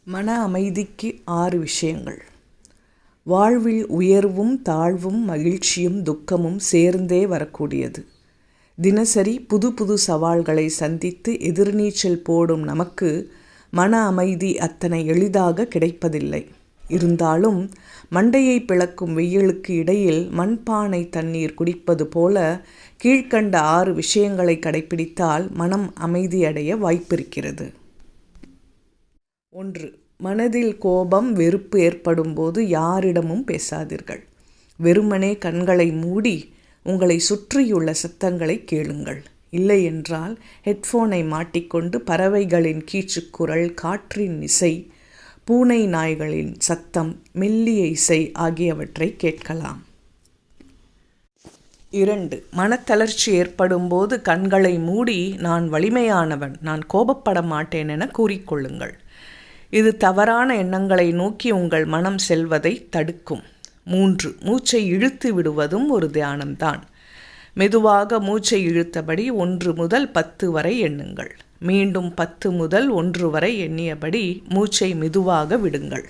மன அமைதிக்கு 6 விஷயங்கள். வாழ்வில் உயர்வும் தாழ்வும் மகிழ்ச்சியும் துக்கமும் சேர்ந்தே வரக்கூடியது. தினசரி புது புது சவால்களை சந்தித்து எதிர்நீச்சல் போடும் நமக்கு மன அமைதி அத்தனை எளிதாக கிடைப்பதில்லை. இருந்தாலும் மண்டையை பிளக்கும் வெயிலுக்கு இடையில் மண்பானை தண்ணீர் குடிப்பது போல கீழ்க்கண்ட 6 விஷயங்களை கடைப்பிடித்தால் மனம் அமைதியடைய வாய்ப்பிருக்கிறது. 1. மனதில் கோபம், வெறுப்பு ஏற்படும் போது யாரிடமும் பேசாதீர்கள். வெறுமனே கண்களை மூடி உங்களை சுற்றியுள்ள சத்தங்களை கேளுங்கள். இல்லை என்றால் ஹெட்ஃபோனை மாட்டிக்கொண்டு பறவைகளின் கீச்சுக்குரல், காற்றின் இசை, பூனை நாய்களின் சத்தம், மெல்லிய இசை ஆகியவற்றை கேட்கலாம். 2. மனத்தளர்ச்சி ஏற்படும் போது கண்களை மூடி நான் வலிமையானவன், நான் கோபப்பட மாட்டேன் என கூறிக்கொள்ளுங்கள். இது தவறான எண்ணங்களை நோக்கி உங்கள் மனம் செல்வதை தடுக்கும். 3. மூச்சை இழுத்து விடுவதும் ஒரு தியானம்தான். மெதுவாக மூச்சை இழுத்தபடி 1 முதல் 10 வரை எண்ணுங்கள். மீண்டும் 10 முதல் 1 வரை எண்ணியபடி மூச்சை மெதுவாக விடுங்கள்.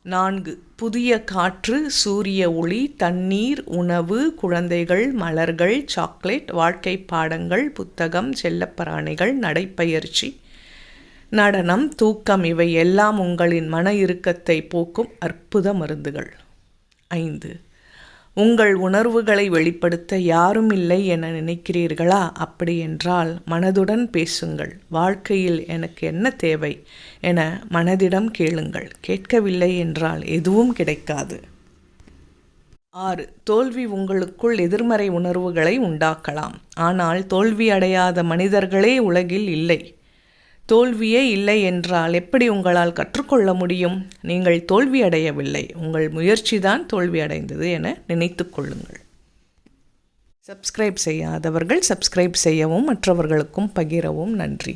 4. புதிய காற்று, சூரிய ஒளி, தண்ணீர், உணவு, குழந்தைகள், மலர்கள், சாக்லேட், வாழ்க்கை பாடங்கள், புத்தகம், செல்லப்பிராணிகள், நடைப்பயிற்சி, நடனம், தூக்கம் இவை எல்லாம் உங்களின் மன இறுக்கத்தை போக்கும் அற்புத மருந்துகள். 5. உங்கள் உணர்வுகளை வெளிப்படுத்த யாரும் இல்லை என நினைக்கிறீர்களா? அப்படி என்றால் மனதுடன் பேசுங்கள். வாழ்க்கையில் எனக்கு என்ன தேவை என மனதிடம் கேளுங்கள். கேட்கவில்லை என்றால் எதுவும் கிடைக்காது. 6. தோல்வி உங்களுக்குள் எதிர்மறை உணர்வுகளை உண்டாக்கலாம். ஆனால் தோல்வி அடையாத மனிதர்களே உலகில் இல்லை. தோல்வியே இல்லை என்றால் எப்படி உங்களால் கற்றுக்கொள்ள முடியும்? நீங்கள் தோல்வி அடையவில்லை, உங்கள் முயற்சிதான் தோல்வி அடைந்தது என நினைத்து கொள்ளுங்கள். சப்ஸ்கிரைப் செய்யாதவர்கள் சப்ஸ்கிரைப் செய்யவும் மற்றவர்களுக்கும் பகிரவும். நன்றி.